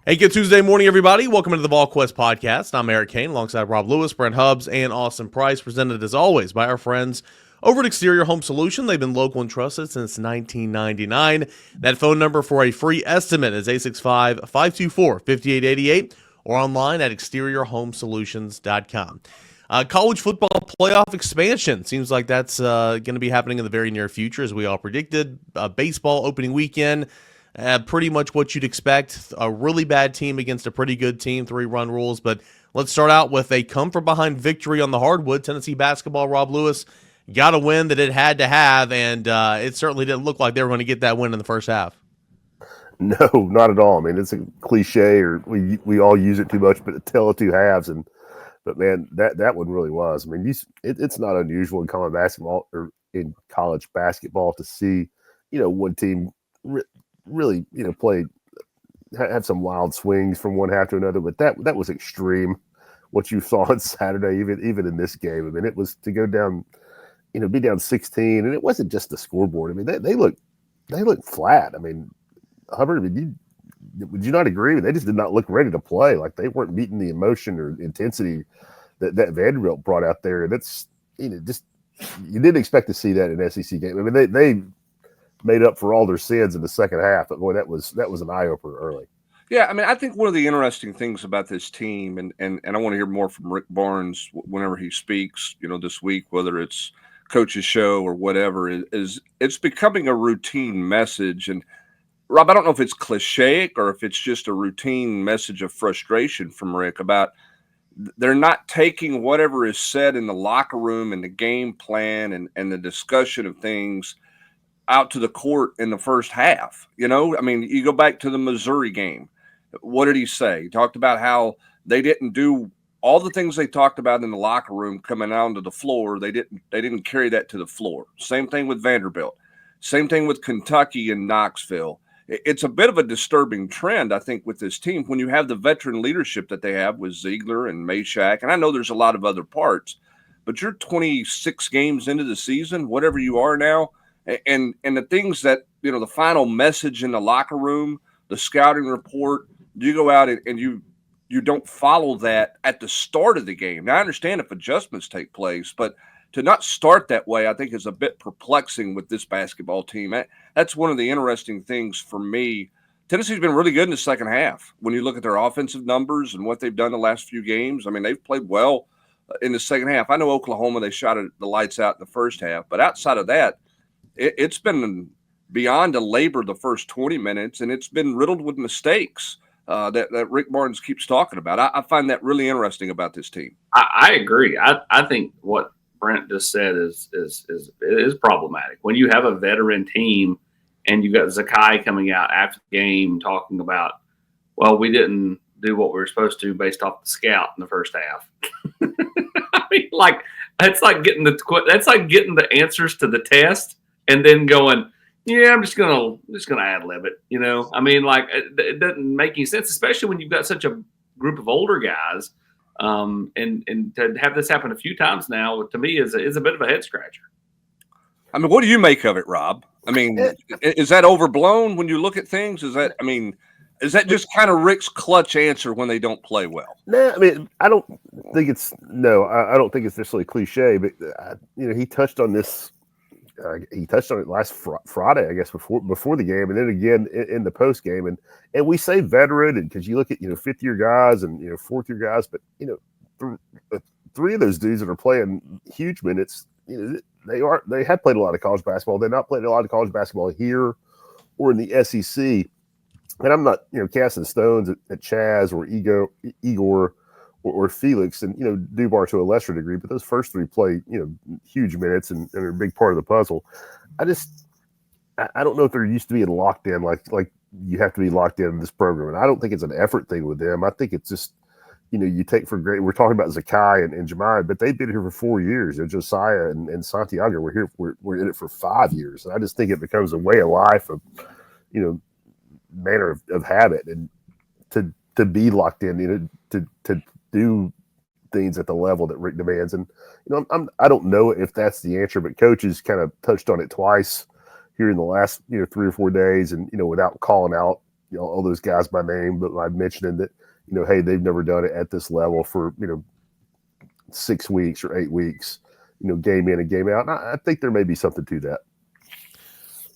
Hey, good Tuesday morning, everybody. Welcome to the Volquest podcast. I'm Eric Kane alongside Rob Lewis, Brent Hubbs, and Austin Price, presented as always by our friends over at Exterior Home Solution. They've been local and trusted since 1999. That phone number for a free estimate is 865-524-5888 or online at exteriorhomesolutions.com. College football playoff expansion seems like that's going to be happening in the very near future, as we all predicted. Baseball opening weekend. Pretty much what you'd expect. A really bad team against a pretty good team, 3-run rules. But let's start out with a come-from-behind victory on the hardwood. Tennessee basketball, Rob Lewis, got a win that it had to have, and it certainly didn't look like they were going to get that win in the first half. No, not at all. I mean, it's a cliche, or we all use it too much, but tell of two halves. But man, that one really was. I mean, it's not unusual in college basketball or in college basketball to see, one team really, play have some wild swings from one half to another. But that was extreme. What you saw on Saturday, even in this game. I mean, it was to go down, be down 16, and it wasn't just the scoreboard. I mean, they look flat. I mean, Hubbard, would you not agree? They just did not look ready to play. Like they weren't meeting the emotion or intensity that Vanderbilt brought out there. That's just you didn't expect to see that in an SEC game. I mean, they made up for all their sins in the second half, but boy, that was an eye opener early. Yeah, I mean, I think one of the interesting things about this team, and I want to hear more from Rick Barnes whenever he speaks, this week, whether it's Coach's Show or whatever, is it's becoming a routine message. And Rob, I don't know if it's cliche or if it's just a routine message of frustration from Rick about they're not taking whatever is said in the locker room and the game plan and the discussion of things out to the court in the first half. I mean, you go back to the Missouri game. What did he say? He talked about how they didn't do all the things they talked about in the locker room coming out onto the floor. They didn't carry that to the floor. Same thing with Vanderbilt. Same thing with Kentucky and Knoxville. It's a bit of a disturbing trend, I think, with this team when you have the veteran leadership that they have with Zeigler and Meshack. And I know there's a lot of other parts, but you're 26 games into the season, whatever you are now, and the things that, the final message in the locker room, the scouting report, you go out and you don't follow that at the start of the game. Now, I understand if adjustments take place, but to not start that way, I think, is a bit perplexing with this basketball team. That's one of the interesting things for me. Tennessee's been really good in the second half. When you look at their offensive numbers and what they've done the last few games, I mean, they've played well in the second half. I know Oklahoma, they shot the lights out in the first half, but outside of that, it's been beyond a labor the first 20 minutes, and it's been riddled with mistakes that Rick Barnes keeps talking about. I find that really interesting about this team. I agree. I think what Brent just said is problematic. When you have a veteran team and you've got Zakai coming out after the game talking about, well, we didn't do what we were supposed to based off the scout in the first half. I mean, that's like getting the answers to the test and then going, yeah, I'm just gonna ad lib it. I mean, it doesn't make any sense, especially when you've got such a group of older guys. And to have this happen a few times now, to me, is a bit of a head scratcher. I mean, what do you make of it, Rob? I mean, is that overblown when you look at things? Is that just kind of Rick's clutch answer when they don't play well? No, I mean, I don't think it's necessarily cliche, but he touched on this. He touched on it last Friday, I guess, before the game, and then again in the post game, and we say veteran, and because you look at fifth year guys and fourth year guys, but three of those dudes that are playing huge minutes, they have played a lot of college basketball. They've not played a lot of college basketball here or in the SEC, and I'm not casting stones at Chaz or Igor or Felix and Dubar to a lesser degree, but those first three play huge minutes and are a big part of the puzzle. I don't know if they're used to being locked in like you have to be locked in this program, and I don't think it's an effort thing with them. I think it's just you take for granted. We're talking about Zakai and Jemiah, but they've been here for 4 years. Josiah and Santiago were here. We're in it for 5 years, and I just think it becomes a way of life, of manner of habit, and to be locked in, to do things at the level that Rick demands. And I don't know if that's the answer, but coaches kind of touched on it twice here in the last 3 or 4 days, and without calling out all those guys by name, but I'm mentioning that, hey, they've never done it at this level for, 6 weeks or 8 weeks, game in and game out. And I think there may be something to that.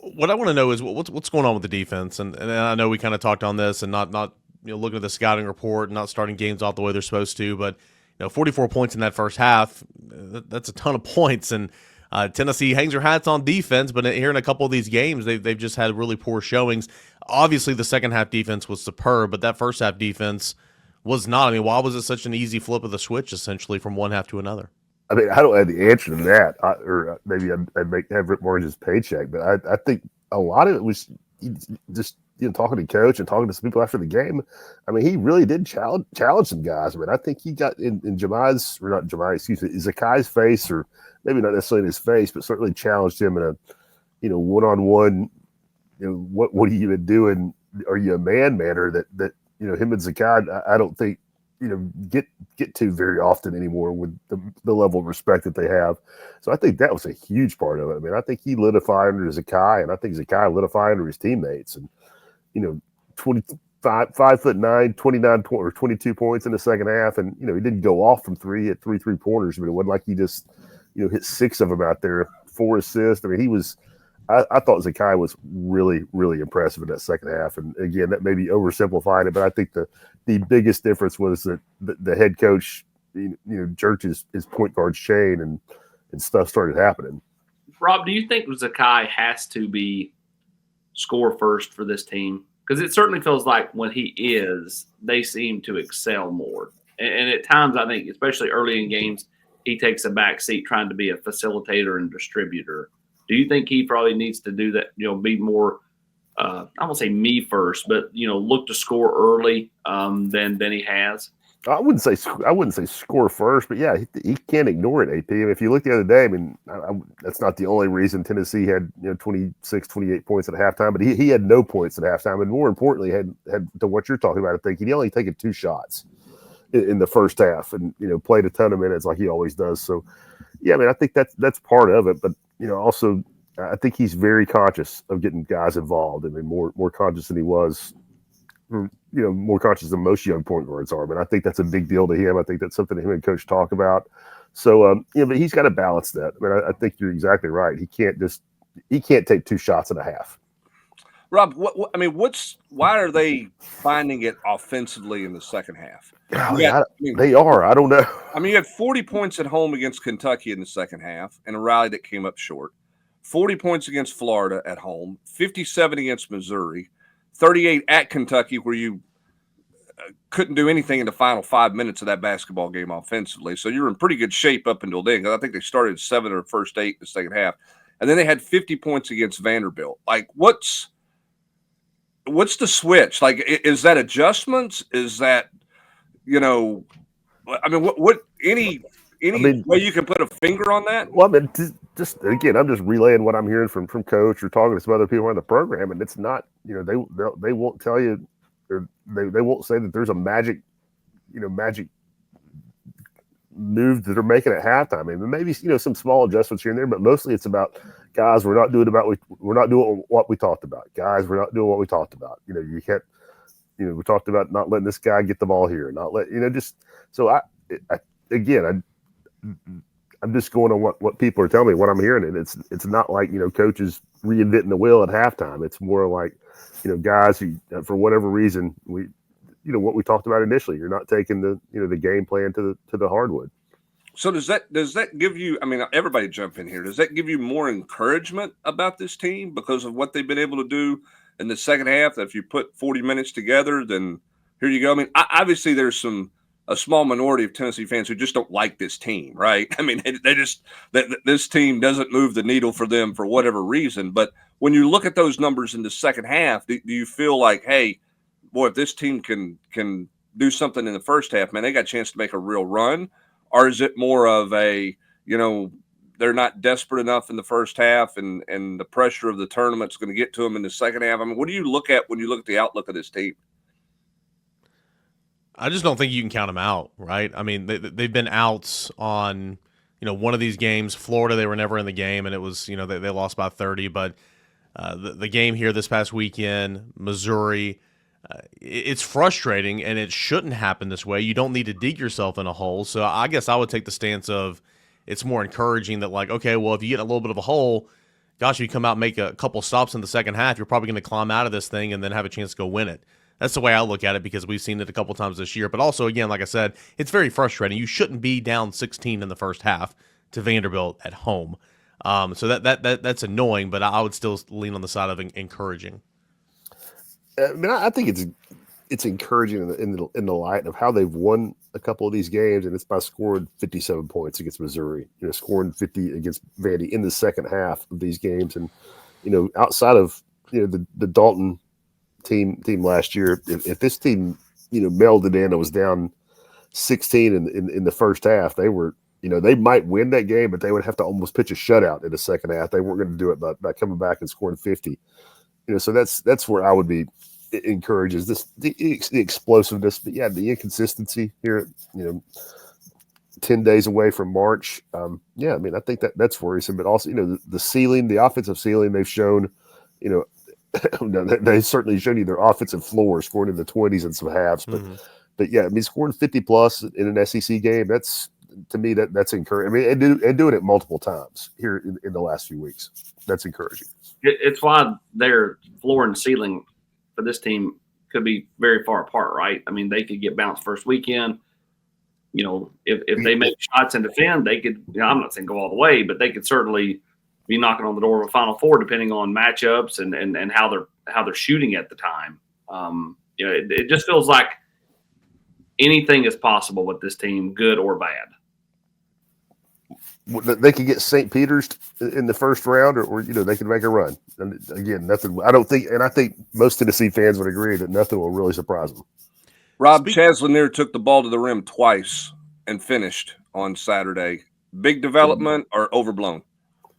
What I want to know is what's going on with the defense, and I know we kind of talked on this, and not looking at the scouting report, not starting games off the way they're supposed to, but 44 points in that first half, that's a ton of points, and Tennessee hangs their hats on defense, but here in a couple of these games, they've just had really poor showings. Obviously, the second half defense was superb, but that first half defense was not. I mean, why was it such an easy flip of the switch, essentially, from one half to another? I mean, I don't have the answer to that, or maybe I'd have Rick Barnes' paycheck, but I think a lot of it was just talking to coach and talking to some people after the game. I mean, he really did challenge some guys. I mean, I think he got in Zakai's face, or maybe not necessarily in his face, but certainly challenged him in a one-on-one. What are you even doing? Are you a manner that him and Zakai? I don't think get to very often anymore with the level of respect that they have. So I think that was a huge part of it. I mean, I think he lit a fire under Zakai, and I think Zakai lit a fire under his teammates. And 5'9", 29 or 22 points in the second half, and he didn't go off from three at 3-pointers, but it wasn't like he just hit 6 of them out there, 4 assists. I mean, he was. I thought Zakai was really, really impressive in that second half. And again, that may be oversimplifying it, but I think the biggest difference was that the head coach, jerked his point guard's chain, and stuff started happening. Rob, do you think Zakai has to be score first for this team? Because it certainly feels like when he is, they seem to excel more. And at times, I think, especially early in games, he takes a back seat trying to be a facilitator and distributor. Do you think he probably needs to do that, be more, I won't say me first, but, look to score early than he has? I wouldn't say score first, but yeah, he can't ignore it, AP. If you look the other day, I mean, that's not the only reason Tennessee had 26, 28 points at halftime, but he had no points at halftime, and more importantly, had to what you're talking about. I think he'd only taken 2 shots in the first half, and played a ton of minutes like he always does. So, yeah, I mean, I think that's part of it, but also I think he's very conscious of getting guys involved. I mean, more conscious than he was. More conscious than most young point guards are, but I think that's a big deal to him. I think that's something him and coach talk about. So, but he's got to balance that. I mean, I think you're exactly right. He can't take 2 shots and a half. Rob, why are they finding it offensively in the second half? They are. I don't know. I mean, you had 40 points at home against Kentucky in the second half and a rally that came up short. 40 points against Florida at home, 57 against Missouri, 38 at Kentucky, where you couldn't do anything in the final 5 minutes of that basketball game offensively. So you're in pretty good shape up until then, because I think they started 7 or first 8 in the second half. And then they had 50 points against Vanderbilt. Like, what's the switch? Like, is that adjustments? Is that, any way you can put a finger on that? Well, I mean, just again, I'm just relaying what I'm hearing from coach or talking to some other people on the program, and it's not, they won't tell you, or they won't say that there's a magic move that they're making at halftime. I mean, maybe some small adjustments here and there, but mostly it's about, guys, we're not doing what we talked about. Guys, we're not doing what we talked about. You can't. We talked about not letting this guy get the ball here, not let just. So I'm just going on what people are telling me, what I'm hearing, and it's not like coaches reinventing the wheel at halftime. It's more like guys who, for whatever reason, what we talked about initially, you're not taking the game plan to the hardwood. So does that give you? I mean, everybody jump in here. Does that give you more encouragement about this team because of what they've been able to do in the second half? That if you put 40 minutes together, then here you go. I mean, obviously there's a small minority of Tennessee fans who just don't like this team, right? I mean, this team doesn't move the needle for them for whatever reason. But when you look at those numbers in the second half, do you feel like, hey, boy, if this team can do something in the first half, man, they got a chance to make a real run? Or is it more of a, they're not desperate enough in the first half and the pressure of the tournament's going to get to them in the second half? I mean, what do you look at when you look at the outlook of this team? I just don't think you can count them out, right? I mean, they've been outs on, one of these games. Florida, they were never in the game, and it was, they lost by 30. But the game here this past weekend, Missouri, it's frustrating, and it shouldn't happen this way. You don't need to dig yourself in a hole. So I guess I would take the stance of it's more encouraging that, like, okay, well, if you get in a little bit of a hole, gosh, if you come out and make a couple stops in the second half, you're probably going to climb out of this thing and then have a chance to go win it. That's the way I look at it, because we've seen it a couple times this year. But also, again, like I said, it's very frustrating. You shouldn't be down 16 in the first half to Vanderbilt at home. So that's annoying, but I would still lean on the side of encouraging. I mean, I think it's encouraging in the light of how they've won a couple of these games, and it's by scoring 57 points against Missouri. Scoring 50 against Vandy in the second half of these games, and outside of the Dalton team last year, if this team melded in and was down 16 in the first half, they were they might win that game, but they would have to almost pitch a shutout in the second half. They weren't going to do it by coming back and scoring 50. So that's where I would be encouraged, is the explosiveness, but the inconsistency here. 10 days away from March. I mean, I think that's worrisome, but also the ceiling, the offensive ceiling they've shown. They certainly showed you their offensive floor, scoring in the 20s and some halves, but I mean, scoring 50 plus in an SEC game, that's, to me, that's encouraging. I mean, and doing it multiple times here in the last few weeks, that's encouraging. It's why their floor and ceiling for this team could be very far apart, right? I mean, they could get bounced first weekend. If they make shots and defend, they could, I'm not saying go all the way, but they could certainly be knocking on the door of a Final Four, depending on matchups and how they're shooting at the time. It just feels like anything is possible with this team, good or bad. They could get St. Peter's in the first round, or they could make a run. And again, nothing. I don't think, and I think most Tennessee fans would agree that nothing will really surprise them. Rob Chaslinier took the ball to the rim twice and finished on Saturday. Big development or overblown?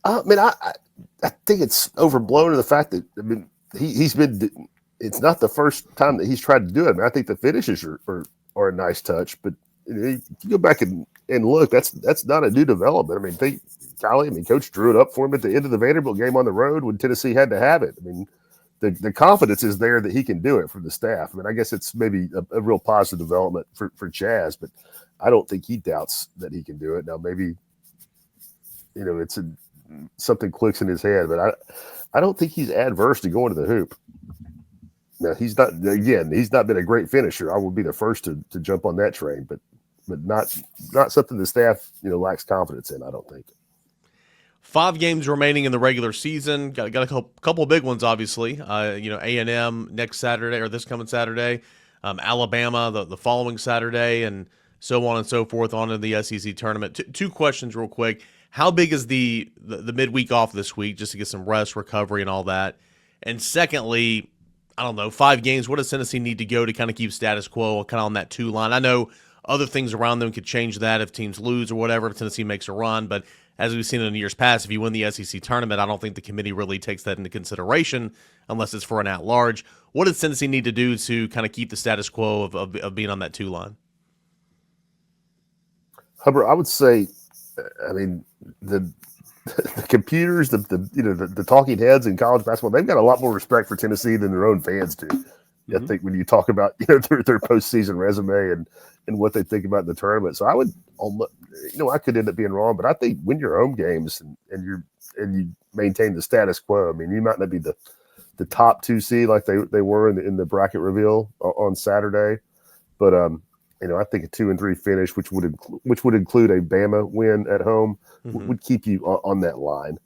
I mean, I think it's overblown in the fact that, I mean, he's been. It's not the first time that he's tried to do it. I mean, I think the finishes are a nice touch, but you go back and look, that's not a new development. I mean, Coach drew it up for him at the end of the Vanderbilt game on the road when Tennessee had to have it. I mean, the confidence is there that he can do it from the staff. I mean, I guess it's maybe a real positive development for Chaz, but I don't think he doubts that he can do it. Now, maybe, it's something clicks in his head, but I don't think he's adverse to going to the hoop. Now, he's not been a great finisher. I would be the first to jump on that train, but not something the staff, lacks confidence in, I don't think. 5 games remaining in the regular season. Got a couple of big ones, obviously. A&M next Saturday, or this coming Saturday. Alabama the following Saturday, and so on and so forth on in the SEC tournament. Two questions real quick. How big is the midweek off this week, just to get some rest, recovery, and all that? And secondly, I don't know, 5 games, what does Tennessee need to go to kind of keep status quo, kind of on that 2 line? I know other things around them could change that if teams lose or whatever, if Tennessee makes a run, but as we've seen in the years past, if you win the SEC tournament, I don't think the committee really takes that into consideration unless it's for an at-large. What does Tennessee need to do to kind of keep the status quo of being on that 2 line? Hubbard, I would say, I mean, the computers, the talking heads in college basketball, they've got a lot more respect for Tennessee than their own fans do. I think when you talk about their postseason resume and what they think about the tournament, so I would, I could end up being wrong, but I think win your home games and you maintain the status quo. I mean, you might not be the top 2 seed like they were in the bracket reveal on Saturday, but I think a 2-3 finish, which would include a Bama win at home, would keep you on that line.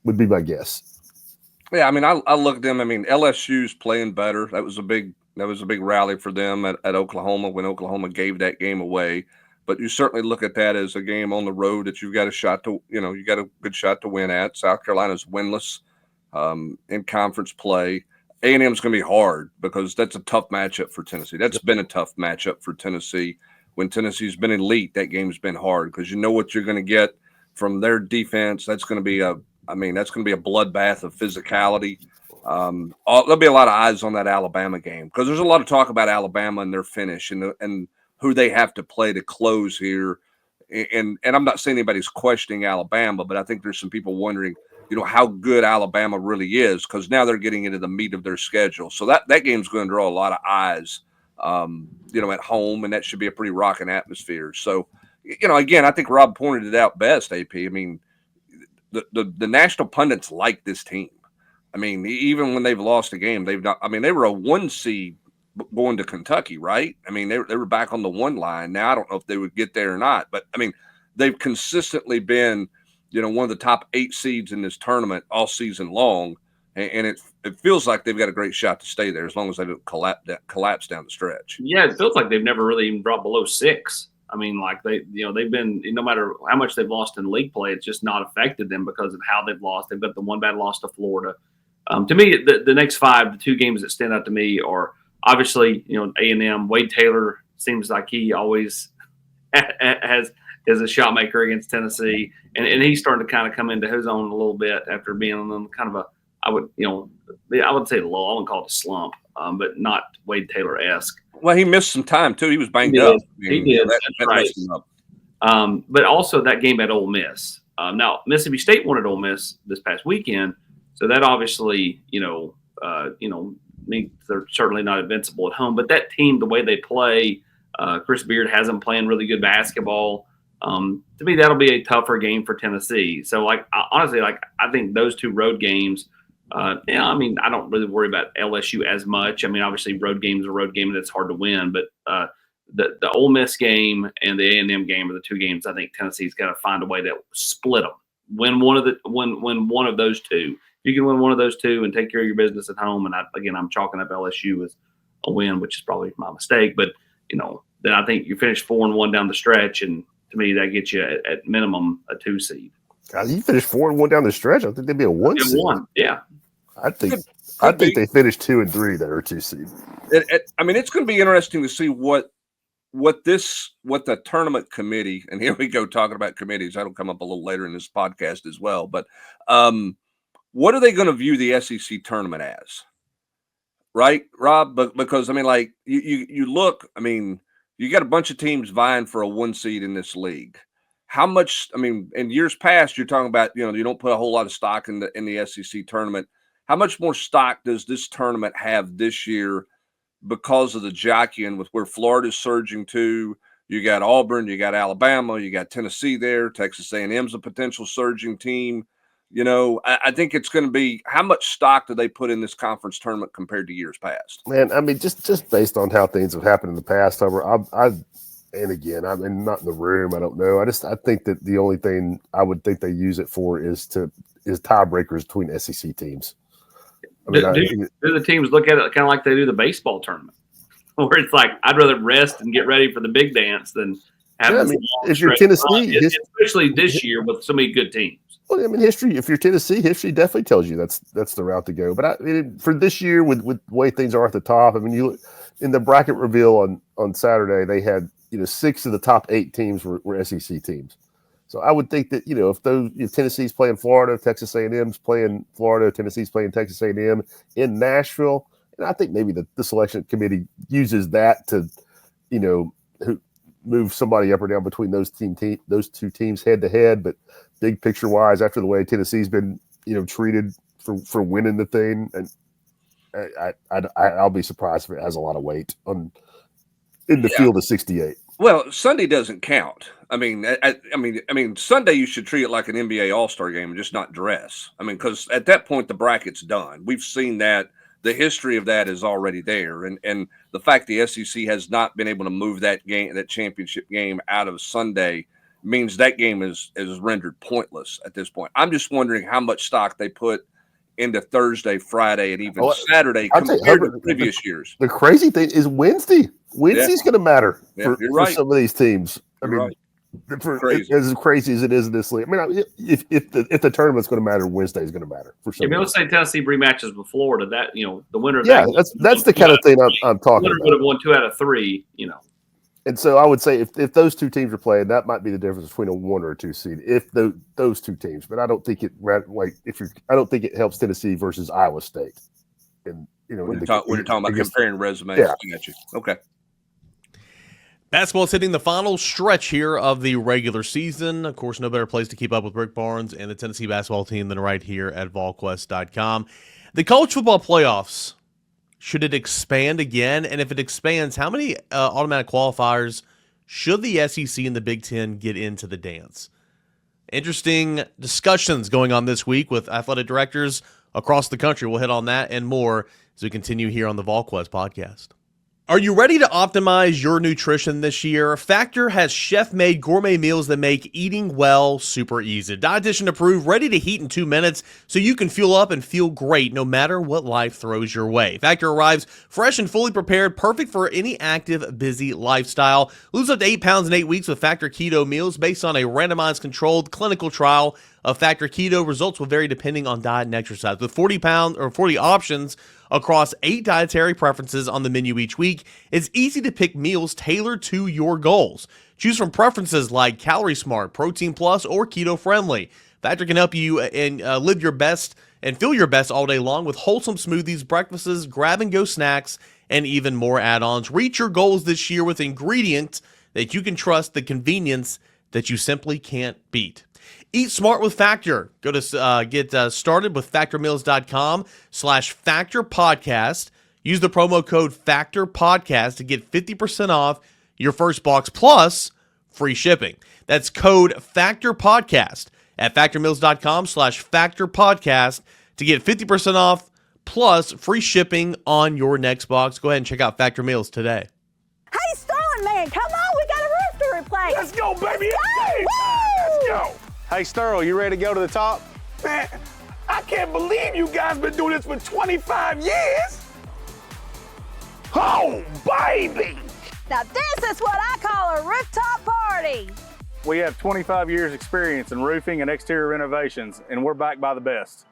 Would be my guess. Yeah, I mean, I look at them. I mean, LSU's playing better. That was a big rally for them at Oklahoma when Oklahoma gave that game away. But you certainly look at that as a game on the road that you've got a shot to, you got a good shot to win at. South Carolina's winless in conference play. A&M's going to be hard because that's a tough matchup for Tennessee. That's been a tough matchup for Tennessee. When Tennessee's been elite, that game's been hard because you know what you're going to get from their defense. That's going to be a bloodbath of physicality. There'll be a lot of eyes on that Alabama game because there's a lot of talk about Alabama and their finish and who they have to play to close here. And I'm not saying anybody's questioning Alabama, but I think there's some people wondering how good Alabama really is, because now they're getting into the meat of their schedule. So that game's going to draw a lot of eyes, at home, and that should be a pretty rocking atmosphere. So, again, I think Rob pointed it out best, AP. I mean, the national pundits like this team. I mean, even when they've lost a game, they've not. I mean, they were a 1 seed going to Kentucky, right? I mean, they were back on the 1 line. Now, I don't know if they would get there or not, but I mean, they've consistently been, one of the top 8 seeds in this tournament all season long, and it feels like they've got a great shot to stay there as long as they don't collapse down the stretch. Yeah, it feels like they've never really even dropped below 6. I mean, like they've been, no matter how much they've lost in league play, it's just not affected them because of how they've lost. They've got the 1 bad loss to Florida. To me, the next 5, the 2 games that stand out to me are obviously, A&M. Wade Taylor seems like he always is a shot maker against Tennessee, and he's starting to kind of come into his own a little bit after being on kind of I would say low. I wouldn't call it a slump, but not Wade Taylor-esque. Well, he missed some time too. He was banged up. He did. That right. messed him up. But also that game at Ole Miss. Now Mississippi State won at Ole Miss this past weekend, so that obviously means they're certainly not invincible at home. But that team, the way they play, Chris Beard has them playing really good basketball. To me, that'll be a tougher game for Tennessee. So, honestly, I think those 2 road games. I don't really worry about LSU as much. I mean, obviously, road game is a road game and it's hard to win. But the Ole Miss game and the A&M game are the 2 games I think Tennessee's got to find a way to split them. Win one of those 2. If you can win one of those 2 and take care of your business at home, and I'm chalking up LSU as a win, which is probably my mistake. But then I think you finish 4-1 down the stretch, and to me, that gets you at minimum a 2 seed. God, you finished 4-1 down the stretch. I think they'd be a 1 seed. 1, yeah. I think they finished 2 and 3 that are 2 seed. It's going to be interesting to see what the tournament committee, and here we go talking about committees. That'll come up a little later in this podcast as well. But what are they going to view the SEC tournament as? Right, Rob? But because you look, you got a bunch of teams vying for a 1 seed in this league. How much? In years past, you're talking about you don't put a whole lot of stock in the SEC tournament. How much more stock does this tournament have this year because of the jockeying with where Florida's surging to? You got Auburn, you got Alabama, you got Tennessee there. Texas A&M's a potential surging team. I think it's going to be, how much stock do they put in this conference tournament compared to years past? Man, just based on how things have happened in the past, and again, I'm not in the room. I don't know. I think that the only thing I would think they use it for is tiebreakers between SEC teams. Do the teams look at it kind of like they do the baseball tournament, where it's like, I'd rather rest and get ready for the big dance than have this long if you're stretch Tennessee, especially this year with so many good teams. Well, history. If you're Tennessee, history definitely tells you that's the route to go. But for this year, with the way things are at the top, you look in the bracket reveal on Saturday, they had 6 of the top 8 teams were SEC teams. So I would think that if Tennessee's playing Florida, Texas A&M's playing Florida, Tennessee's playing Texas A&M in Nashville, and I think maybe the selection committee uses that to move somebody up or down between those 2 teams head to head. But big picture wise, after the way Tennessee's been treated for winning the thing, and I'll be surprised if it has a lot of weight in the field of 68. Well, Sunday doesn't count. Sunday you should treat it like an NBA All-Star game and just not dress. Because at that point the bracket's done. We've seen that. The history of that is already there, and the fact the SEC has not been able to move that championship game out of Sunday means that game is rendered pointless at this point. I'm just wondering how much stock they put into Thursday, Friday, and even Saturday compared to previous years. The crazy thing is Wednesday. Wednesday's going to matter for some of these teams. As crazy as it is in this league. If the tournament's going to matter, Wednesday's going to matter for some. Let's say Tennessee rematches with Florida. That the winner. Of that's the kind of thing I'm talking about. Would have won 2 out of 3. And so I would say if those 2 teams are playing, that might be the difference between a 1 or a 2 seed. If those 2 teams, but I don't think I don't think it helps Tennessee versus Iowa State. And when you're talking about comparing resumes, yeah. I got you. Okay. Basketball is hitting the final stretch here of the regular season. Of course, no better place to keep up with Rick Barnes and the Tennessee basketball team than right here at Volquest.com. The college football playoffs, should it expand again? And if it expands, how many automatic qualifiers should the SEC and the Big Ten get into the dance? Interesting discussions going on this week with athletic directors across the country. We'll hit on that and more as we continue here on the Volquest podcast. Are you ready to optimize your nutrition this year? Factor has chef-made gourmet meals that make eating well super easy. Dietitian approved, ready to heat in 2 minutes so you can fuel up and feel great no matter what life throws your way. Factor arrives fresh and fully prepared, perfect for any active, busy lifestyle. Lose up to 8 pounds in 8 weeks with Factor Keto meals based on a randomized controlled clinical trial of Factor Keto. Results will vary depending on diet and exercise. With 40 options across 8 dietary preferences on the menu each week, it's easy to pick meals tailored to your goals. Choose from preferences like Calorie Smart, Protein Plus, or Keto Friendly. Factor can help you and live your best and feel your best all day long with wholesome smoothies, breakfasts, grab-and-go snacks, and even more add-ons. Reach your goals this year with ingredients that you can trust, the convenience that you simply can't beat. Eat smart with Factor. Go to get started with factormeals.com/factorpodcast. Use the promo code factorpodcast to get 50% off your first box plus free shipping. That's code factorpodcast at factormeals.com/factorpodcast to get 50% off plus free shipping on your next box. Go ahead and check out Factor Meals today. Hey, Sterling, man, come on, we got a roof to replace. Let's go, baby. Let's go. Hey, Sterl, you ready to go to the top? Man, I can't believe you guys been doing this for 25 years. Oh, baby. Now this is what I call a rooftop party. We have 25 years experience in roofing and exterior renovations, and we're backed by the best.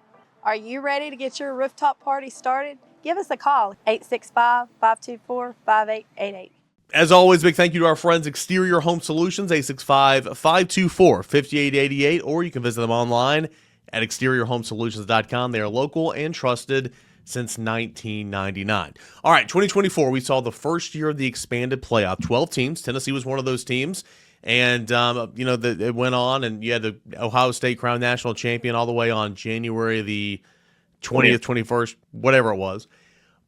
Are you ready to get your rooftop party started? Give us a call, 865-524-5888. As always, big thank you to our friends Exterior Home Solutions, 865-524-5888, or you can visit them online at exteriorhomesolutions.com. They are local and trusted since 1999. All right, 2024, we saw the first year of the expanded playoff. 12 teams. Tennessee was one of those teams. And, it went on, and you had the Ohio State crowned national champion all the way on January the 20th, 21st, whatever it was.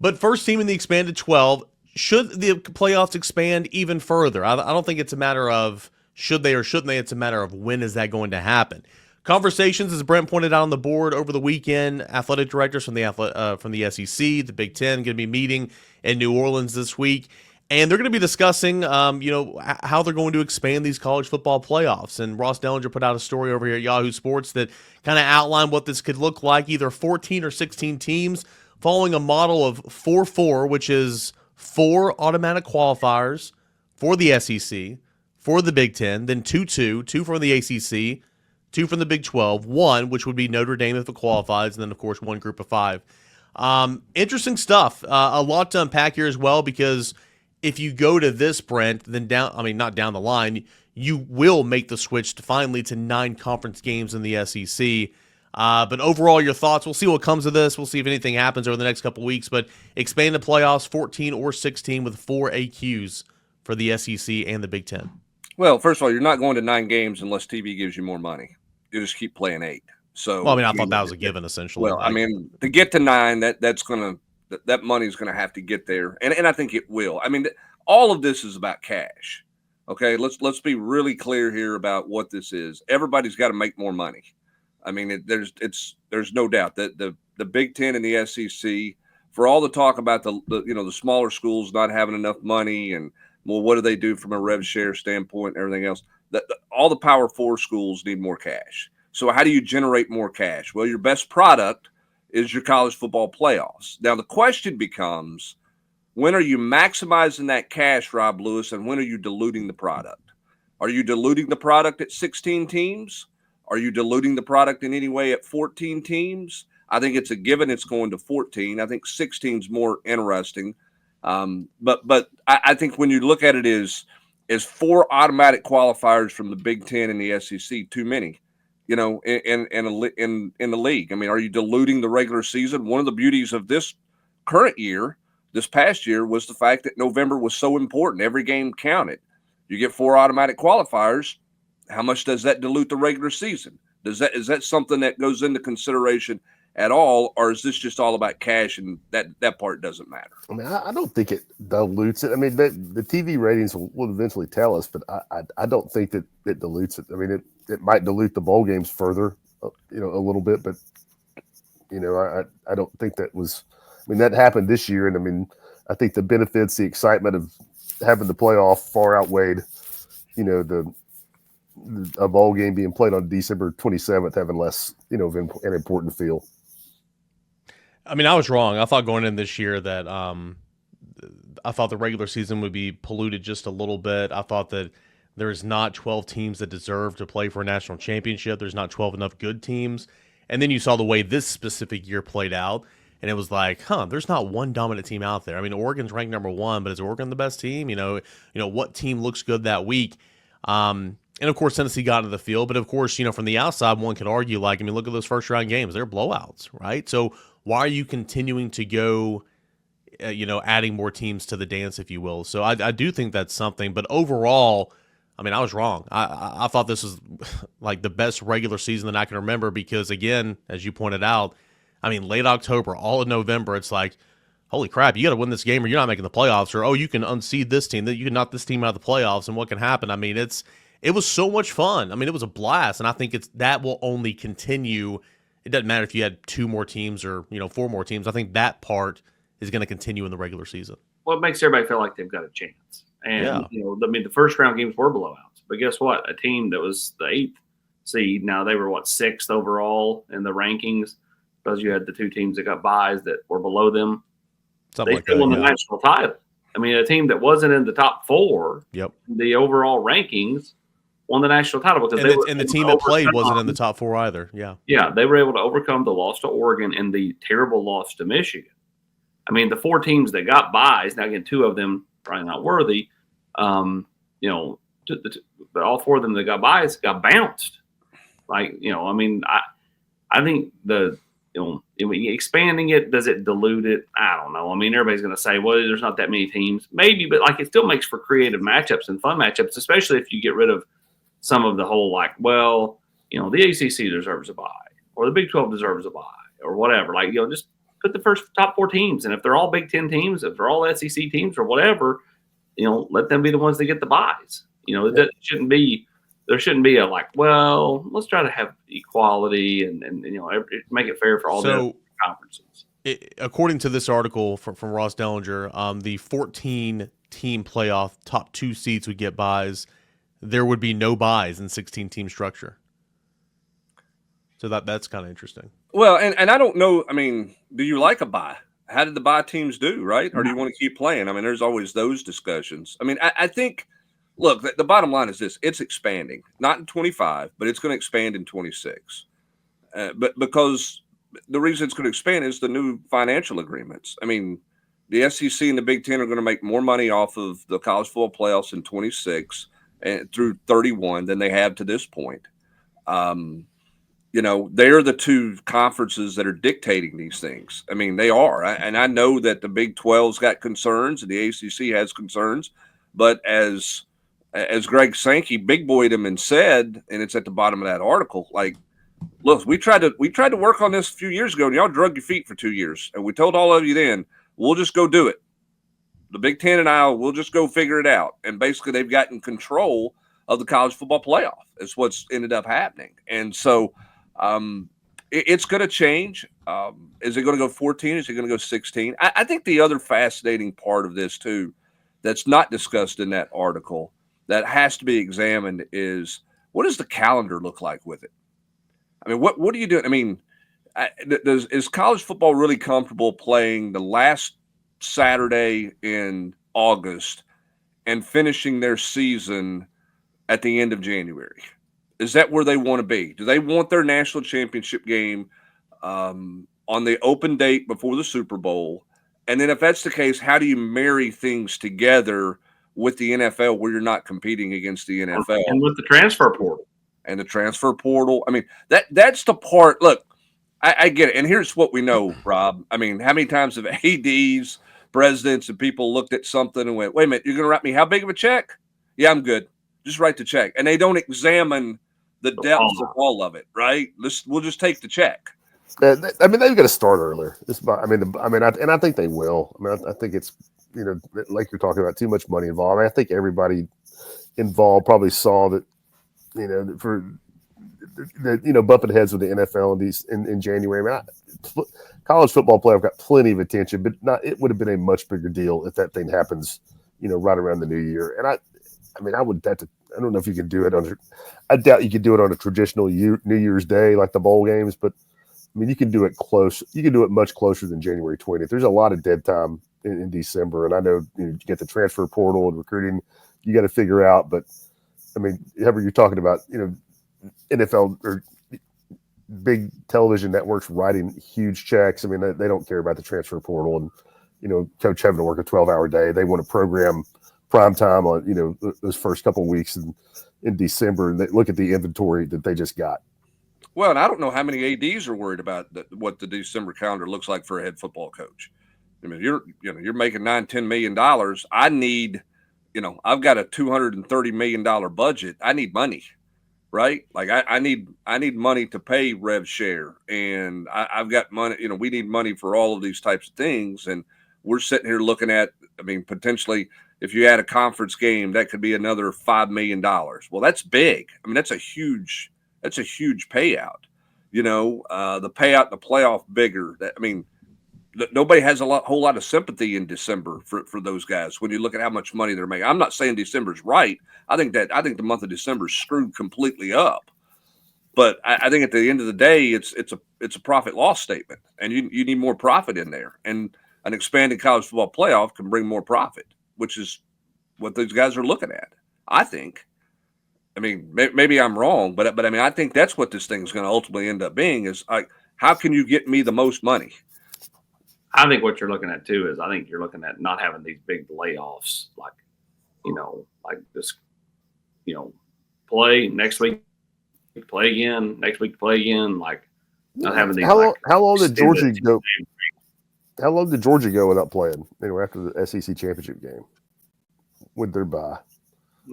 But first team in the expanded 12. Should the playoffs expand even further? I don't think it's a matter of should they or shouldn't they. It's a matter of when is that going to happen. Conversations, as Brent pointed out on the board over the weekend, athletic directors from the SEC, the Big Ten, going to be meeting in New Orleans this week. And they're going to be discussing, how they're going to expand these college football playoffs. And Ross Dellinger put out a story over here at Yahoo Sports that kind of outlined what this could look like, either 14 or 16 teams, following a model of 4-4, which is 4 automatic qualifiers for the SEC, for the Big Ten, then 2-2, 2 from the ACC, 2 from the Big 12, 1, which would be Notre Dame if it qualifies, and then, of course, 1 group of 5. Interesting stuff. A lot to unpack here as well, because if you go to this, Brent, then not down the line, you will make the switch to finally to 9 conference games in the SEC. But overall, your thoughts, we'll see what comes of this. We'll see if anything happens over the next couple weeks. But expand the playoffs, 14 or 16 with 4 AQs for the SEC and the Big Ten. Well, first of all, you're not going to 9 games unless TV gives you more money. You just keep playing 8. So, I thought that was a given, essentially. Well, to get to 9, that money's going to have to get there, and I think it will. All of this is about cash. Okay, let's be really clear here about what this is. Everybody's got to make more money. There's no doubt that the Big Ten and the SEC, for all the talk about the smaller schools not having enough money and, well, what do they do from a rev share standpoint and everything else, all the Power 4 schools need more cash. So how do you generate more cash? Well, your best product is your college football playoffs. Now, the question becomes, when are you maximizing that cash, Rob Lewis, and when are you diluting the product? Are you diluting the product at 16 teams? Are you diluting the product in any way at 14 teams? I think it's a given it's going to 14. I think 16 is more interesting. But I think when you look at it is 4 automatic qualifiers from the Big Ten and the SEC too many, in the league? Are you diluting the regular season? One of the beauties of this current year, this past year, was the fact that November was so important. Every game counted. You get 4 automatic qualifiers. How much does that dilute the regular season? Is that something that goes into consideration at all, or is this just all about cash and that part doesn't matter? I mean, I don't think it dilutes it. I mean, the TV ratings will eventually tell us, but I don't think that it dilutes it. I mean, it might dilute the bowl games further, a little bit, but I don't think that was. I mean, that happened this year, and I mean, I think the benefits, the excitement of having the playoff far outweighed, a bowl game being played on December 27th having less, of an important feel. I mean, I was wrong. I thought going in this year that I thought the regular season would be polluted just a little bit. I thought that there's not 12 teams that deserve to play for a national championship. There's not 12 enough good teams. And then you saw the way this specific year played out, and it was like, there's not one dominant team out there. I mean, Oregon's ranked number 1, but is Oregon the best team? What team looks good that week? And, of course, Tennessee got into the field. But, of course, from the outside, one could argue, look at those first-round games. They're blowouts, right? So why are you continuing to go, adding more teams to the dance, if you will? So I do think that's something. But overall, I mean, I was wrong. I thought this was, the best regular season that I can remember because, again, as you pointed out, I mean, late October, all of November, it's like, holy crap, you got to win this game or you're not making the playoffs. Or, you can unseed this team. You can knock this team out of the playoffs, and what can happen? I mean, it was so much fun. I mean, it was a blast, and I think that will only continue. It doesn't matter if you had 2 more teams or 4 more teams. I think that part is going to continue in the regular season. Well, it makes everybody feel like they've got a chance. And the first round games were blowouts. But guess what? A team that was the 8th seed, now they were 6th overall in the rankings because you had the 2 teams that got buys that were below them. They still won the national title. I mean, a team that wasn't in the top 4, the overall rankings, won the national title because the team that played wasn't in the top 4 either. Yeah, they were able to overcome the loss to Oregon and the terrible loss to Michigan. I mean, the 4 teams that got buys, now again, 2 of them probably not worthy, but all 4 of them that got buys got bounced. I think expanding it, does it dilute it? I don't know. I mean, everybody's going to say, well, there's not that many teams. Maybe, but it still makes for creative matchups and fun matchups, especially if you get rid of some of the whole the ACC deserves a bye or the Big 12 deserves a bye or whatever. Just put the first top 4 teams. And if they're all Big 10 teams, if they're all SEC teams or whatever, let them be the ones that get the buys. There shouldn't be let's try to have equality and make it fair for all the conferences. According to this article from Ross Dellinger, the 14-team playoff top 2 seeds would get buys. There would be no buys in 16-team structure. So that's kind of interesting. Well, and I don't know. I mean, do you like a bye? How did the bye teams do, right? Or do you want to keep playing? I mean, there's always those discussions. I mean, I think, look, the bottom line is this. It's expanding. Not in 25, but it's going to expand in 26. But because the reason it's going to expand is the new financial agreements. I mean, the SEC and the Big Ten are going to make more money off of the college football playoffs in 26 and through 31 than they have to this point. They're the 2 conferences that are dictating these things. I mean, they are. And I know that the Big 12's got concerns and the ACC has concerns. But as Greg Sankey big boyed him and said, and it's at the bottom of that article, look, we tried to work on this a few years ago, and y'all drug your feet for 2 years. And we told all of you then, we'll just go do it. The Big Ten and we'll just go figure it out. And basically they've gotten control of the college football playoff. It's what's ended up happening. And so it's going to change. Is it going to go 14? Is it going to go 16? I think the other fascinating part of this too, that's not discussed in that article that has to be examined is what does the calendar look like with it? I mean, what are you doing? I mean, is college football really comfortable playing the last Saturday in August and finishing their season at the end of January? Is that where they want to be? Do they want their national championship game on the open date before the Super Bowl? And then if that's the case, how do you marry things together with the NFL where you're not competing against the NFL? And with the transfer portal. And the transfer portal. I mean, that's the part. Look, I get it. And here's what we know, Rob. I mean, how many times have ADs, presidents, and people looked at something and went, wait a minute, you're going to write me how big of a check? Yeah, I'm good. Just write the check. And they don't examine the depths of all of it, right? We'll just take the check. I mean, they've got to start earlier. I think they will. I mean, I think it's, like you're talking about, too much money involved. I mean, I think everybody involved probably saw that, for bumping heads with the NFL in January. I mean, college football playoff got plenty of attention, but it would have been a much bigger deal if that thing happens, right around the new year. And I don't know if you can do it I doubt you could do it on a traditional New Year's Day, like the bowl games, but I mean, you can do it close. You can do it much closer than January 20th. There's a lot of dead time in December, and I know you get the transfer portal and recruiting. You got to figure out, but I mean, however you're talking about, NFL or big television networks writing huge checks. I mean, they don't care about the transfer portal and coach having to work a 12-hour day. They want to program prime time on those first couple of weeks in December, and they look at the inventory that they just got. Well, and I don't know how many ADs are worried about what the December calendar looks like for a head football coach. I mean, you're making $9-10 million. I need, I've got a $230 million budget. I need money, right? Like I need money to pay rev share, and I've got money. We need money for all of these types of things, and we're sitting here looking at. I mean, potentially, if you add a conference game, that could be another $5 million. Well, that's big. I mean, that's a huge payout. The payout in the playoff bigger. Nobody has whole lot of sympathy in December for those guys when you look at how much money they're making. I'm not saying December's right. I think the month of December is screwed completely up. But I think at the end of the day, it's a profit loss statement, and you need more profit in there. And an expanded college football playoff can bring more profit, which is what these guys are looking at, I think. I mean, maybe I'm wrong, but I mean, I think that's what this thing is going to ultimately end up being is like, how can you get me the most money? I think what you're looking at too is I think you're looking at not having these big layoffs, like this, play next week, play again, next week, play again, like not having these. How long did Georgia go? How long did Georgia go without playing? After the SEC championship game, with their bye.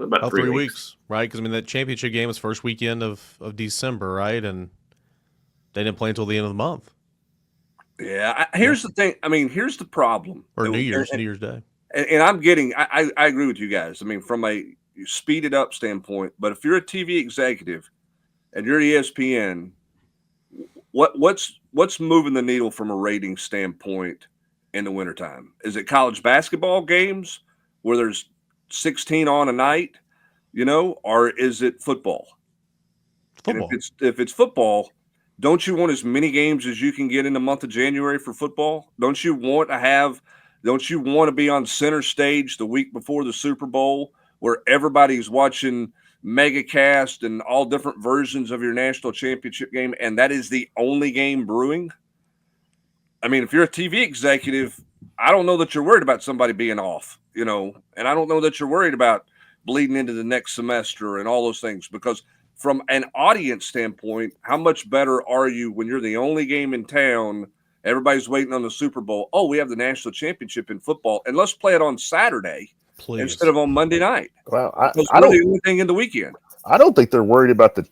About 3 weeks, right? Because I mean, that championship game was first weekend of December, right? And they didn't play until the end of the month. Yeah. Here's the thing. I mean, here's the problem. Or New Year's Day. And I'm getting. I agree with you guys. I mean, from a speeded up standpoint, but if you're a TV executive and you're ESPN, what's moving the needle from a rating standpoint in the wintertime? Is it college basketball games where there's 16 on a night, or is it football? Football. And if it's football, don't you want as many games as you can get in the month of January for football? Don't you want to be on center stage the week before the Super Bowl where everybody's watching MegaCast and all different versions of your national championship game, and that is the only game brewing? I mean, if you're a TV executive, I don't know that you're worried about somebody being off, and I don't know that you're worried about bleeding into the next semester and all those things, because from an audience standpoint, how much better are you when you're the only game in town? Everybody's waiting on the Super Bowl. Oh, we have the national championship in football, and let's play it on Saturday instead of on Monday night. Well, I don't the only thing in the weekend. I don't think they're worried about the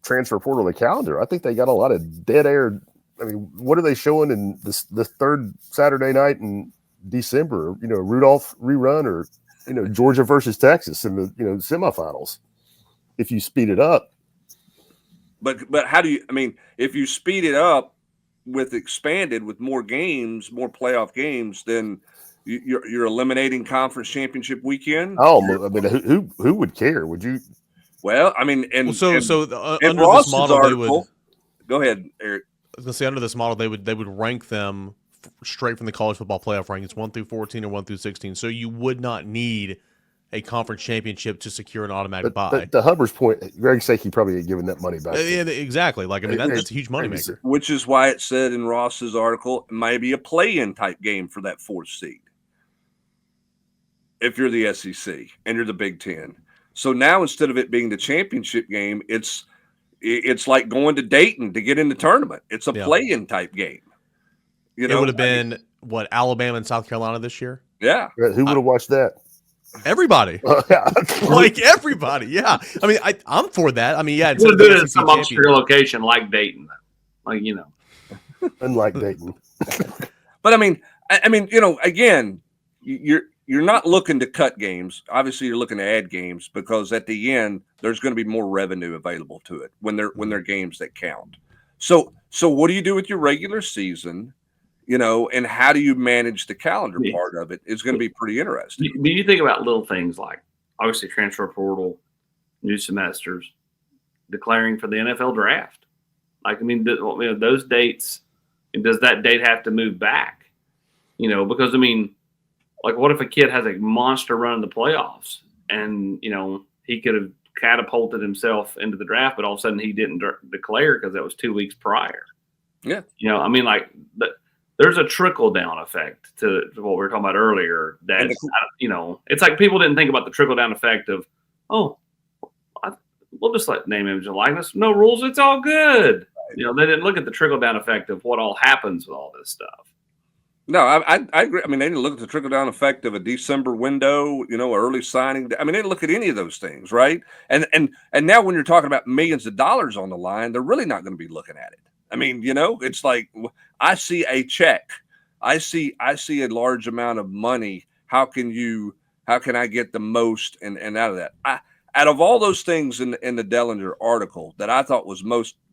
transfer portal, the calendar. I think they got a lot of dead air. I mean, what are they showing in the third Saturday night in December? Rudolph rerun, or Georgia versus Texas in the semifinals. If you speed it up, but how do you? I mean, if you speed it up with expanded with more games, more playoff games, then you're eliminating conference championship weekend. Oh, I mean, who would care? Would you? Well, I mean, under Ross's this model, article, they would. Go ahead, Eric. I was gonna say, under this model, they would rank them straight from the college football playoff rankings, 1 through 14 or 1 through 16. So you would not need a conference championship to secure an automatic bye. To Hubbard's point, Greg Sankey probably ain't giving that money back. Exactly. Like, I mean, that's a huge moneymaker. Which is why it said in Ross's article, it might be a play-in type game for that 4th seed. If you're the SEC and you're the Big Ten. So now instead of it being the championship game, it's like going to Dayton to get in the tournament. It's a play-in type game. It would have been, Alabama and South Carolina this year? Yeah. Who would have watched that? Everybody. Like everybody, yeah. I mean, I'm for that. I mean, yeah. We'll do it in some obscure location like Dayton. Like, Unlike Dayton. But I mean, again, you're not looking to cut games. Obviously, you're looking to add games because at the end there's going to be more revenue available to it when they're games that count. So what do you do with your regular season? And how do you manage the calendar part of it is going to be pretty interesting. You think about little things like obviously transfer portal, new semesters, declaring for the NFL draft. Like, I mean, those dates. Does that date have to move back? Because I mean, like, what if a kid has a monster run in the playoffs and he could have catapulted himself into the draft, but all of a sudden he didn't declare because that was 2 weeks prior. Yeah, I mean, like, there's a trickle down effect to what we were talking about earlier. That it's like people didn't think about the trickle down effect of, we'll just let name, image, and likeness. No rules. It's all good. They didn't look at the trickle down effect of what all happens with all this stuff. No, I agree. I mean, they didn't look at the trickle down effect of a December window, early signing. I mean, they didn't look at any of those things, right? And now when you're talking about millions of dollars on the line, they're really not going to be looking at it. I mean, it's like I see a check, I see a large amount of money. How can I get the most and out of that? Out of all those things in the Dellinger article that I thought was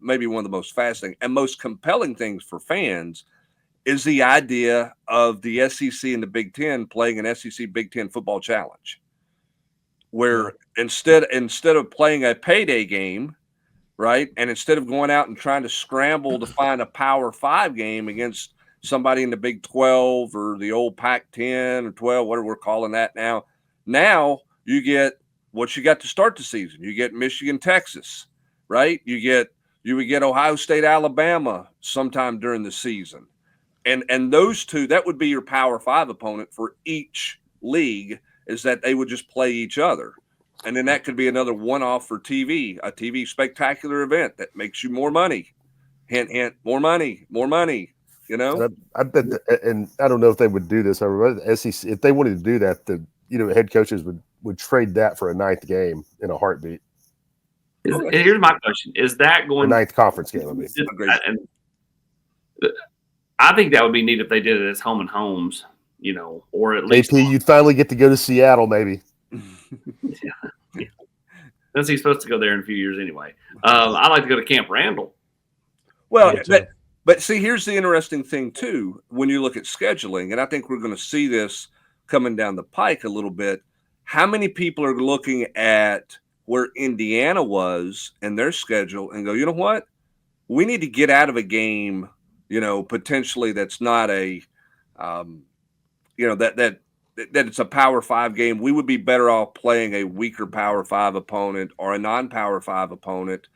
maybe one of the most fascinating and most compelling things for fans is the idea of the SEC and the Big Ten playing an SEC Big Ten football challenge, where instead of playing a payday game, right, and instead of going out and trying to scramble to find a Power 5 game against somebody in the Big 12 or the old Pac-10 or 12, whatever we're calling that now you get what you got to start the season. You get Michigan, Texas, right? You would get Ohio State, Alabama sometime during the season. And those two, that would be your Power 5 opponent for each league, is that they would just play each other. And then that could be another one-off for TV, a TV spectacular event that makes you more money. Hint, hint, more money. I bet, and I don't know if they would do this. The SEC, if they wanted to do that, the head coaches would trade that for a ninth game in a heartbeat. Here's my question: is that going a ninth conference game? I mean, I think that would be neat if they did it as home and homes, or at least you'd finally get to go to Seattle, maybe. Yeah. That's he's supposed to go there in a few years anyway. I'd like to go to Camp Randall. Well, but see, here's the interesting thing too. When you look at scheduling, and I think we're going to see this coming down the pike a little bit. How many people are looking at where Indiana was in their schedule and go, you know what? We need to get out of a game, potentially that's not a, that it's a Power 5 game. We would be better off playing a weaker Power 5 opponent or a non-Power 5 opponent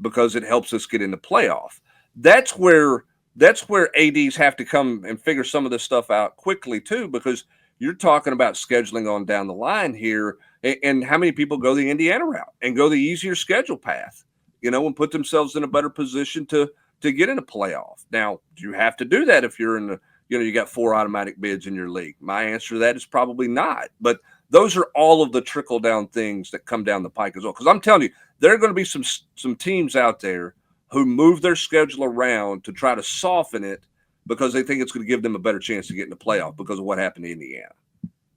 because it helps us get in the playoff. That's where ADs have to come and figure some of this stuff out quickly too, because you're talking about scheduling on down the line here, and how many people go the Indiana route and go the easier schedule path, and put themselves in a better position to get in a playoff. Now, do you have to do that if you're in the, you got 4 automatic bids in your league? My answer to that is probably not. But those are all of the trickle down things that come down the pike as well. Because I'm telling you, there are going to be some teams out there who move their schedule around to try to soften it because they think it's going to give them a better chance to get in the playoff because of what happened to Indiana.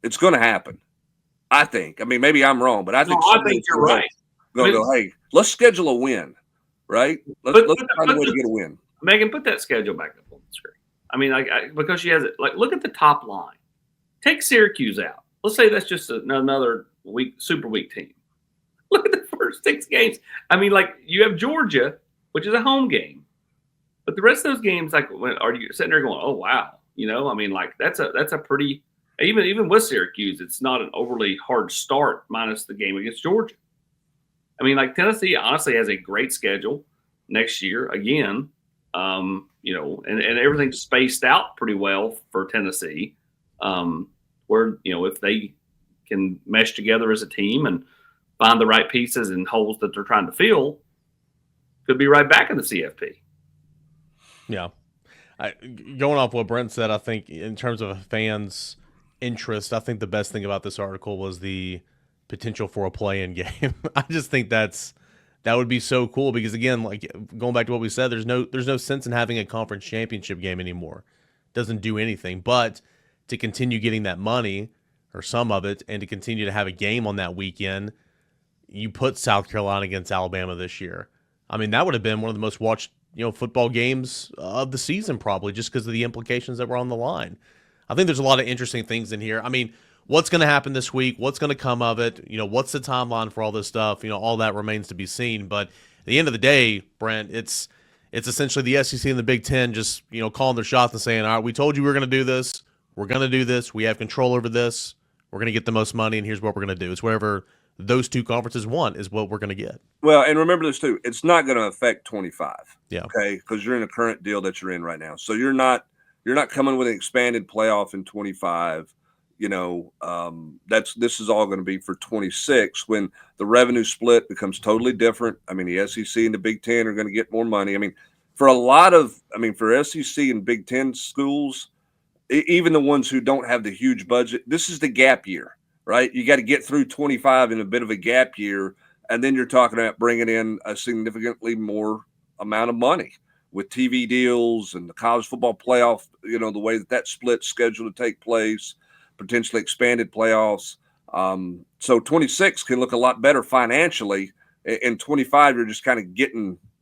It's going to happen, I think. I mean, maybe I'm wrong, but I think you're right. Go, hey, let's schedule a win, right? Let's find a way to get a win. Megan, put that schedule back up on the screen. I mean, because she has it. Like, look at the top line. Take Syracuse out. Let's say that's just another super weak team. Look at the first 6 games. I mean, like, you have Georgia, which is a home game, but the rest of those games, like, are you sitting there going, "Oh wow," I mean, like that's a pretty even with Syracuse, it's not an overly hard start minus the game against Georgia. I mean, like, Tennessee honestly has a great schedule next year again, and everything's spaced out pretty well for Tennessee, where if they can mesh together as a team and find the right pieces and holes that they're trying to fill, could be right back in the CFP. Yeah. Going off what Brent said, I think in terms of fans, interest, I think the best thing about this article was the potential for a play-in game. I just think that would be so cool because, again, like going back to what we said, there's no sense in having a conference championship game anymore. It doesn't do anything. But to continue getting that money or some of it and to continue to have a game on that weekend, you put South Carolina against Alabama this year. I mean, that would have been one of the most watched, football games of the season probably just because of the implications that were on the line. I think there's a lot of interesting things in here. I mean, what's going to happen this week? What's going to come of it? What's the timeline for all this stuff? All that remains to be seen. But at the end of the day, Brent, it's essentially the SEC and the Big Ten just, calling their shots and saying, all right, we told you we were going to do this. We're going to do this. We have control over this. We're going to get the most money, and here's what we're going to do. It's whatever those two conferences want is what we're going to get. Well, and remember this too. It's not going to affect 25. Yeah. Okay. Because you're in a current deal that you're in right now. So you're not coming with an expanded playoff in 25. This is all going to be for 26 when the revenue split becomes totally different. I mean, the SEC and the Big Ten are going to get more money. I mean, for SEC and Big Ten schools, even the ones who don't have the huge budget, this is the gap year, right? You got to get through 25 in a bit of a gap year, and then you're talking about bringing in a significantly more amount of money with TV deals and the college football playoff, the way that split's scheduled to take place, potentially expanded playoffs. So 26 can look a lot better financially. In 25, you're just kind of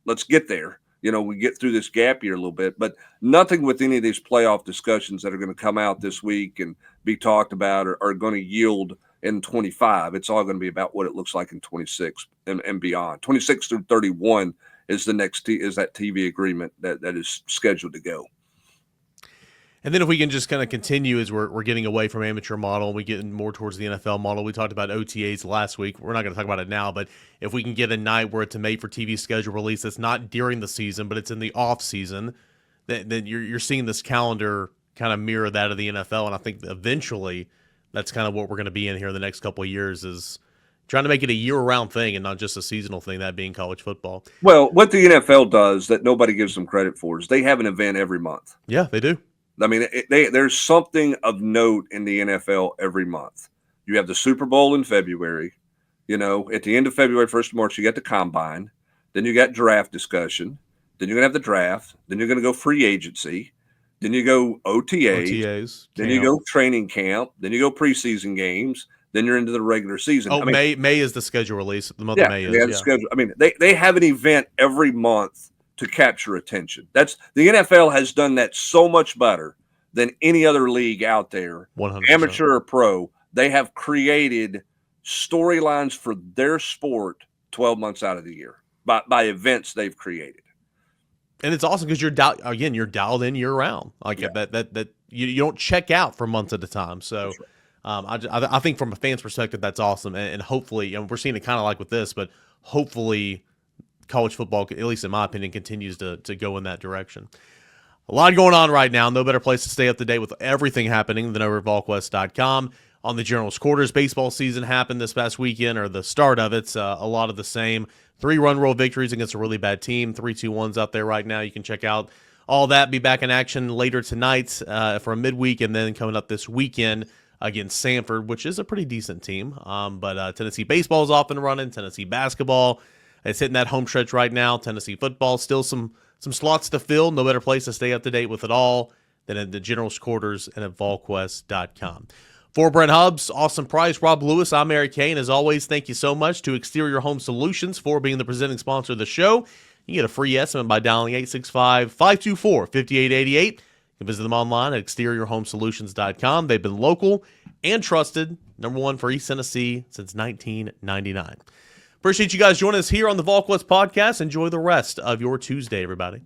let's get there. We get through this gap year a little bit, but nothing with any of these playoff discussions that are going to come out this week and be talked about are going to yield in 25. It's all going to be about what it looks like in 26 and beyond. 26 through 31 is the next is that TV agreement that is scheduled to go. And then if we can just kind of continue as we're getting away from amateur model, we get more towards the NFL model. We talked about OTAs last week. We're not going to talk about it now, but if we can get a night where it's a made-for-TV schedule release that's not during the season, but it's in the off season, then you're seeing this calendar kind of mirror that of the NFL. And I think eventually that's kind of what we're going to be in here in the next couple of years is trying to make it a year-round thing and not just a seasonal thing, that being college football. Well, what the NFL does that nobody gives them credit for is they have an event every month. Yeah, they do. I mean, there's something of note in the NFL every month. You have the Super Bowl in February. At the end of February, 1st of March, you got the Combine. Then you got draft discussion. Then you're going to have the draft. Then you're going to go free agency. Then you go OTAs. Then you go training camp. Then you go preseason games. Then you're into the regular season. Oh, May is the schedule release. The month of May is. They have the schedule. I mean, they have an event every month to capture attention. The NFL has done that so much better than any other league out there, 100%. Amateur or pro. They have created storylines for their sport 12 months out of the year by events they've created. And it's awesome because you're dialed in year round. Like that you don't check out for months at a time. So I think from a fan's perspective, that's awesome. And hopefully, we're seeing it kind of like with this, but hopefully college football, at least in my opinion, continues to go in that direction. A lot going on right now. No better place to stay up to date with everything happening than over at Volquest.com. On the General's Quarters, baseball season happened this past weekend, or the start of it. A lot of the same. 3 run roll victories against a really bad team. 3-2-1s out there right now. You can check out all that. Be back in action later tonight for a midweek, and then coming up this weekend against Samford, which is a pretty decent team. But Tennessee baseball is off and running. Tennessee basketball is hitting that home stretch right now. Tennessee football, still some slots to fill. No better place to stay up to date with it all than at the General's Quarters and at Volquest.com. For Brent Hubbs, Austin Price, Rob Lewis, I'm Eric Kane. As always, thank you so much to Exterior Home Solutions for being the presenting sponsor of the show. You get a free estimate by dialing 865-524-5888. You can visit them online at exteriorhomesolutions.com. They've been local and trusted, #1 for East Tennessee since 1999. Appreciate you guys joining us here on the Volquest Podcast. Enjoy the rest of your Tuesday, everybody.